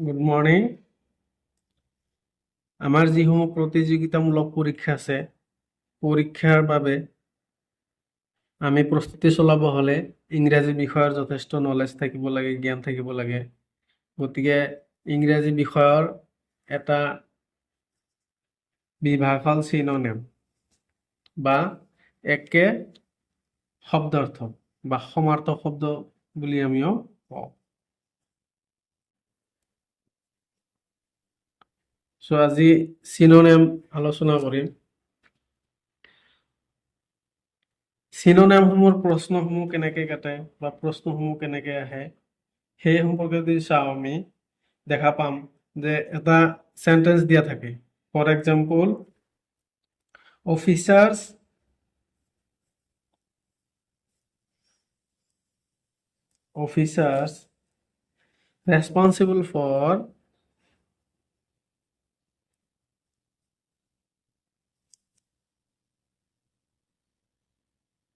Good morning. আমাৰ যিসমূহ প্ৰতিযোগিতামূলক পৰীক্ষা আছে, পৰীক্ষাৰ বাবে আমি প্ৰস্তুতি চলাব হ'লে ইংৰাজী বিষয়ৰ যথেষ্ট নলেজ থাকিব লাগে, জ্ঞান থাকিব লাগে। গতিকে ইংৰাজী বিষয়ৰ এটা বিভাগ হ'ল চিনোনিম বা একে শব্দাৰ্থ বা সমাৰ্থক শব্দ বুলি আমিও কওঁ। আজি চিনোনিম আলোচনা কৰিম। চিনোনিমসমূহৰ প্ৰশ্নসমূহ কেনেকে কাটে বা প্ৰশ্নসমূহ কেনেকে আহে সেই সম্পৰ্কে যদি চাওঁ, আমি দেখা পাম যে এটা সেন্টেন্স দিয়া থাকে। For example, officers responsible for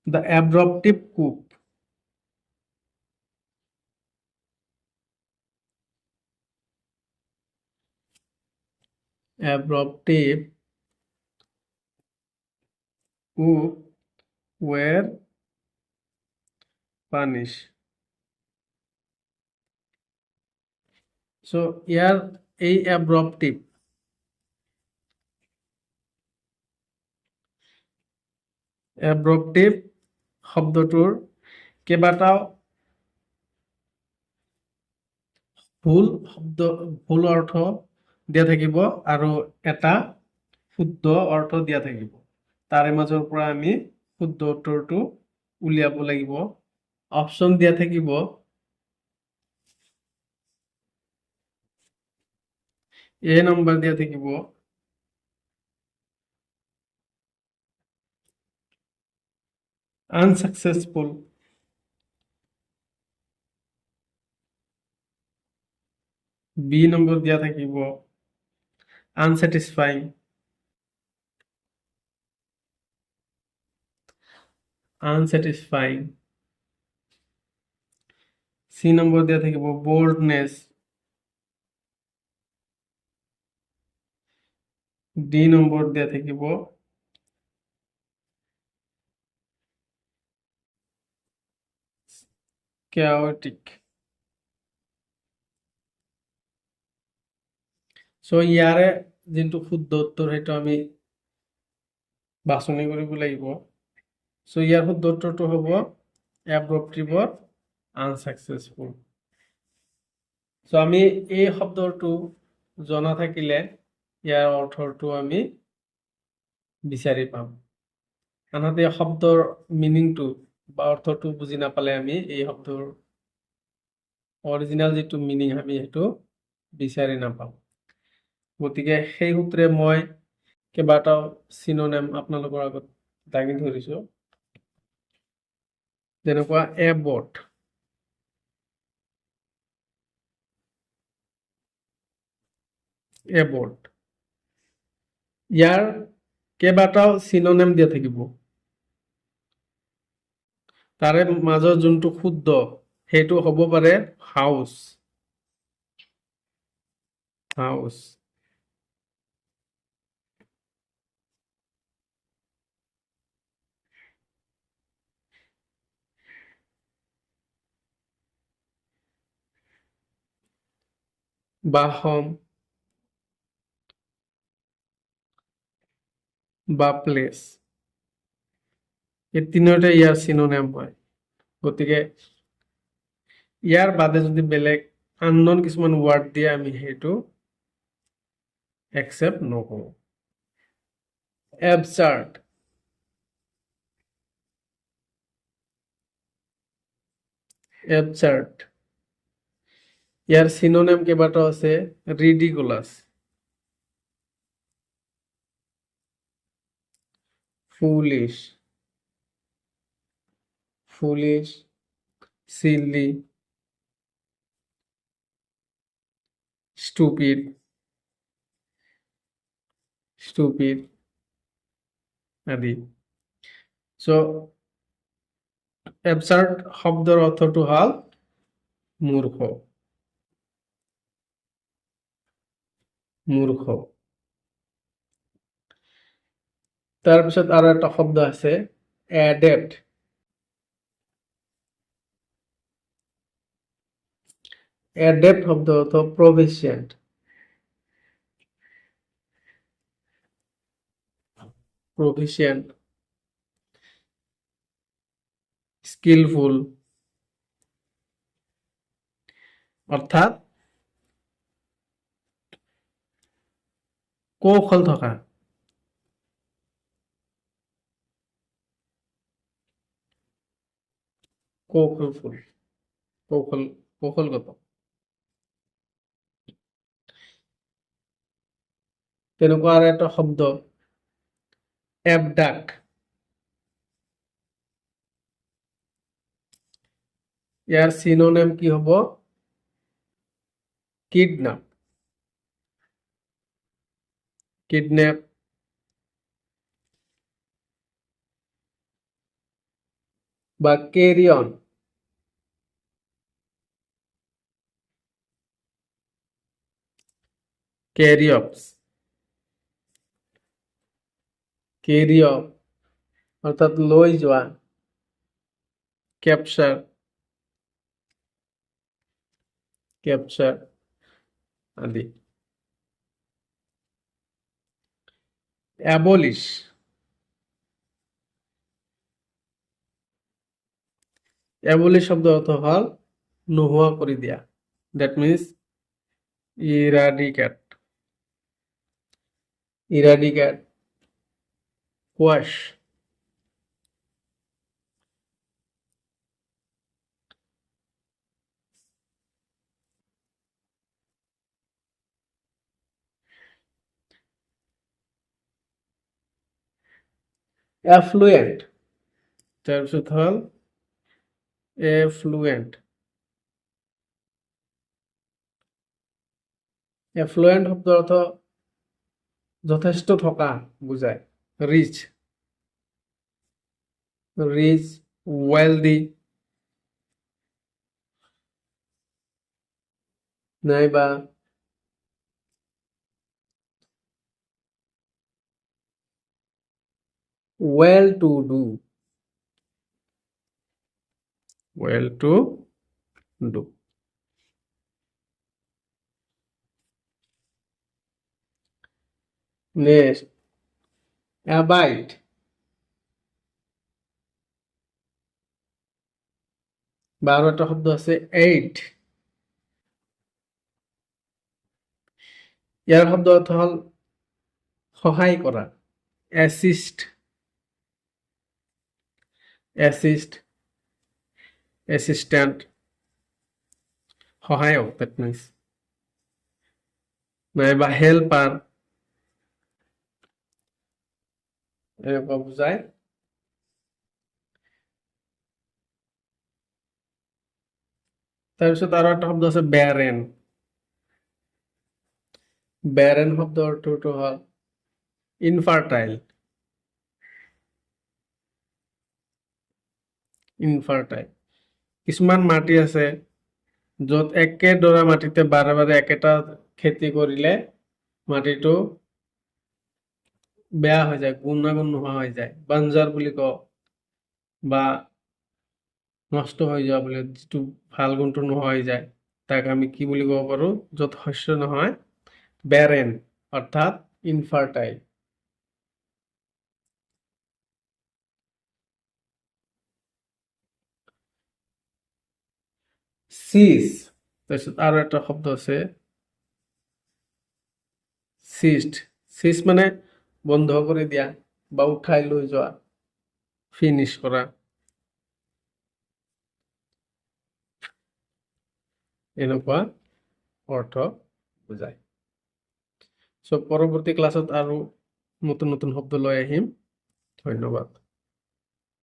the abruptive coup. Abruptive coup were punished. So ইয়াৰ এই abruptive শব্দটোৰ কেইবাটাও ভুল অৰ্থ দিয়া থাকিব আৰু এটা শুদ্ধ অৰ্থ দিয়া থাকিব। তাৰে মাজৰ পৰা আমি শুদ্ধ উত্তৰটো উলিয়াব লাগিব। অপচন দিয়া থাকিব, এ নম্বৰ দিয়া থাকিব, আনসাকসেসফুল, বি নম্বৰ দিয়া থাকিব আনস্যাটিসফাইং, সি নম্বৰ দিয়া থাকিব বোল্ডনেস, ডি নম্বৰ দিয়া থাকিব chaotic. ইয়াৰে যোনটো শুদ্ধ উত্তৰ সেইটো আমি বাছনি কৰিব লাগিব। ইয়াৰ শুদ্ধ উত্তৰটো হ'ব এব্ৰপ্টিভৰ আনসাকসেসফুল। আমি এই শব্দটো জনা থাকিলে ইয়াৰ অৰ্থটো আমি বিচাৰি পাম। আনহাতে শব্দৰ মিনিংটো বা অৰ্থটো বুজি নাপালে আমি এই শব্দৰ অৰিজিনাল যিটো মিনিং আমি সেইটো বিচাৰি নাপাম। গতিকে সেই সূত্ৰে মই কেইবাটাও চিনোনিম আপোনালোকৰ আগত দাঙি ধৰিছো। যেনেকুৱা এবৰ্ট, ইয়াৰ কেইবাটাও চিনোনিম দিয়া থাকিব। তাৰে মাজৰ যোনটো শুদ্ধ সেইটো হ'ব পাৰে হাউস, বা হোম বা প্লেস, এই তিনিওটা ইয়াৰ চিনোনিম হয়। গতিকে ইয়াৰ বাদে যদি বেলেগ আননন কিছুমান ওয়াৰ্ড দিয়ে আমি সেইটো একসেপ্ট নকৰো। অ্যাবসাৰ্ড, ইয়াৰ চিনোনিম কেইবাটাও আছে। ৰিডিকুলাস, ফুলিশ, সিলি, স্টুপিড আদি। অ্যাবসাৰ্ড শব্দৰ অৰ্থটো হ'ল মূৰ্খ। মূৰ্খ। তাৰপিছত আৰু এটা শব্দ আছে এডেপ্ট। এডেপ্ট শব্দ অৰ্থ প্ৰফিসিয়েন্ট। প্ৰফিসিয়েন্ট, স্কিলফুল, অৰ্থাৎ কৌশল থকা। কৌশলফুল, কৌশলগত। তেনেকুৱা আৰু এটা শব্দ এবডাক। ইয়াৰ সিনোনিম কি হ'ব? কিডন্যাপ। কিডন্যাপ, বা ক্যাৰি অন। ক্যাৰি অফ, ক্যাৰি অফ অৰ্থাৎ লৈ যোৱা। ক্যাপচাৰ, ক্যাপচাৰ আদি। অ্যাবলিশ, অ্যাবলিশ শব্দ অৰ্থ হল নোহোৱা কৰি দিয়া। That means eradicate. Eradicate, quash. Affluent, তাৰপিছত হল এফ্লুয়েন্ট। এফ্লুয়েন্ট শব্দৰ অৰ্থ যথেষ্ট থকা বুজায়। ৰিচ, রিচ, ওয়েলদি, নাইবা well to do. Well to do. Next abide. বা আৰু এটা শব্দ আছে এইড। ইয়াৰ শব্দ অৰ্থ হল সহায় কৰা। অ্যাসিস্ট, অ্যাসিস্ট, অ্যাসিস্ট্যান্ট, সহায়ক। দ্যাট মিন্স নাইবা হেল্পাৰ, এনেকুৱা বুজায়। তাৰপিছত আৰু এটা শব্দ আছে বেৰেন। বেৰেন শব্দ অৰ্থটো হল ইনফাৰ্টাইল। ইনফাৰ্টাইল। কিছুমান মাটি আছে য'ত একেডৰা মাটিতে বাৰে বাৰে একেটা খেতি কৰিলে মাটিটো বেয়া হৈ যায়, গুণাগুণ নোহোৱা হৈ যায়। বাঞ্জাৰ বুলি কওঁ, বা নষ্ট হৈ যোৱা বুলি, যিটো ভাল গুণটো নোহোৱা হৈ যায় তাক আমি কি বুলি ক'ব পাৰো? য'ত শস্য নহয়, বেৰেন অৰ্থাৎ ইনফাৰ্টাইল। সিজ, তাৰপিছত আৰু এটা শব্দ আছে সিস্ট। সিজ মানে বন্ধ কৰি দিয়া বা উঠাই লৈ যোৱা, ফিনিশ কৰা। এনেকুৱা অৰ্থ বুজায়। সো পৰৱৰ্তী ক্লাছত আৰু নতুন নতুন শব্দ লৈ আহিম। ধন্যবাদ।